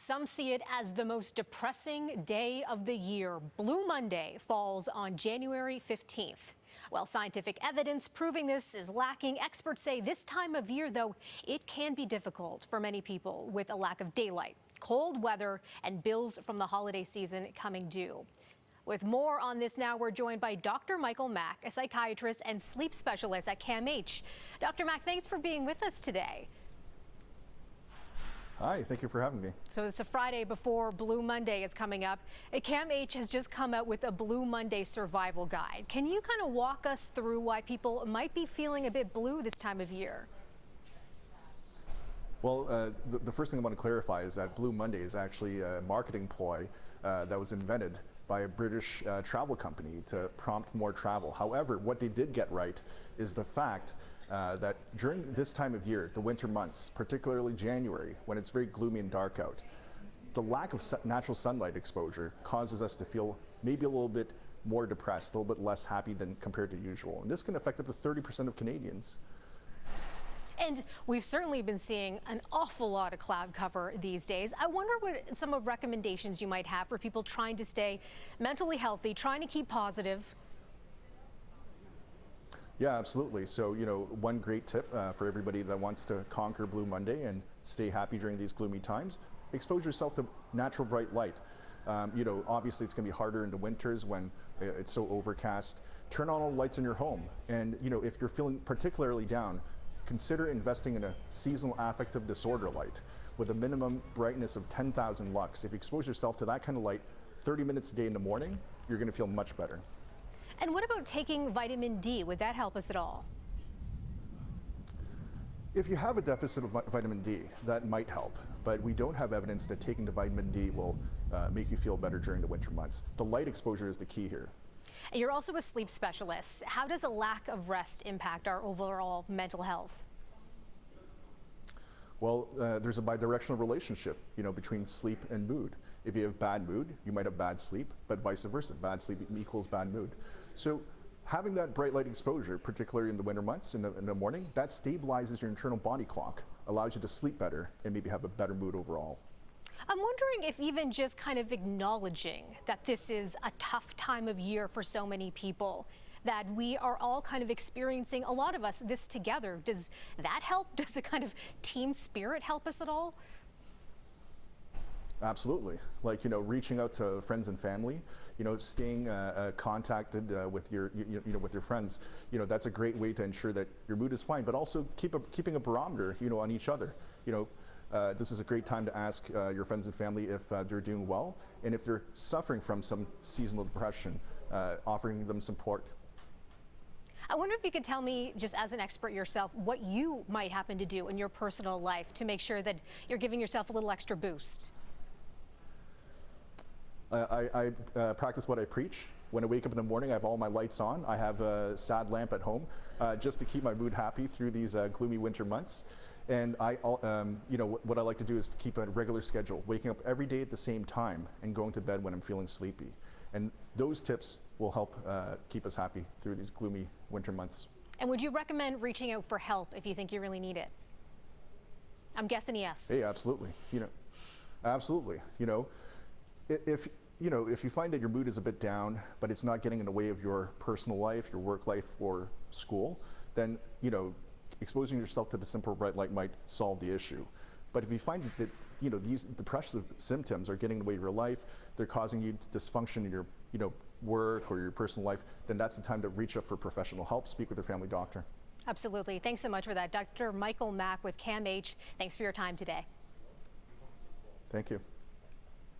Some see it as the most depressing day of the year. Blue Monday falls on January 15th. While scientific evidence proving this is lacking, experts say this time of year, though, it can be difficult for many people with a lack of daylight, cold weather, and bills from the holiday season coming due. With more on this now, we're joined by Dr. Michael Mack, a psychiatrist and sleep specialist at CAMH. Dr. Mack, thanks for being with us today. Hi, thank you for having me. So it's a Friday before Blue Monday is coming up. CAMH has just come out with a Blue Monday survival guide. Can you kind of walk us through why people might be feeling a bit blue this time of year? Well, the first thing I want to clarify is that Blue Monday is actually a marketing ploy that was invented by a British travel company to prompt more travel. However, what they did get right is the fact that during this time of year, the winter months, particularly January, when it's very gloomy and dark out, the lack of natural sunlight exposure causes us to feel maybe a little bit more depressed, a little bit less happy than compared to usual. And this can affect up to 30% of Canadians. And we've certainly been seeing an awful lot of cloud cover these days. I wonder what some of recommendations you might have for people trying to stay mentally healthy, trying to keep positive. Yeah, absolutely. So, one great tip for everybody that wants to conquer Blue Monday and stay happy during these gloomy times, expose yourself to natural bright light. Obviously it's going to be harder in the winters when it's so overcast. Turn on all the lights in your home. And, if you're feeling particularly down, consider investing in a seasonal affective disorder light with a minimum brightness of 10,000 lux. If you expose yourself to that kind of light 30 minutes a day in the morning, you're going to feel much better. And what about taking vitamin D? Would that help us at all? If you have a deficit of vitamin D, that might help, but we don't have evidence that taking the vitamin D will make you feel better during the winter months. The light exposure is the key here. And you're also a sleep specialist. How does a lack of rest impact our overall mental health? Well, there's a bidirectional relationship, between sleep and mood. If you have bad mood, you might have bad sleep, but vice versa. Bad sleep equals bad mood. So having that bright light exposure, particularly in the winter months in the morning, that stabilizes your internal body clock, allows you to sleep better and maybe have a better mood overall. I'm wondering if even just kind of acknowledging that this is a tough time of year for so many people, that we are all kind of experiencing, a lot of us, this together. Does that help? Does the kind of team spirit help us at all? Absolutely. Like, reaching out to friends and family, staying contacted with your, with your friends, that's a great way to ensure that your mood is fine, but also keeping a barometer, on each other. This is a great time to ask your friends and family if they're doing well, and if they're suffering from some seasonal depression, offering them support. I wonder if you could tell me, just as an expert yourself, what you might happen to do in your personal life to make sure that you're giving yourself a little extra boost. I practice what I preach. When I wake up in the morning, I have all my lights on. I have a sad lamp at home just to keep my mood happy through these gloomy winter months. And what I like to do is keep a regular schedule, waking up every day at the same time and going to bed when I'm feeling sleepy. And those tips will help keep us happy through these gloomy winter months. And would you recommend reaching out for help if you think you really need it? I'm guessing yes. Hey, absolutely. Absolutely. If you find that your mood is a bit down, but it's not getting in the way of your personal life, your work life, or school, then exposing yourself to the simple bright light might solve the issue. But if you find that these depressive symptoms are getting in the way of your life, they're causing you dysfunction in your work or your personal life, then that's the time to reach out for professional help. Speak with your family doctor. Absolutely. Thanks so much for that, Dr. Michael Mack with CAMH. Thanks for your time today. Thank you.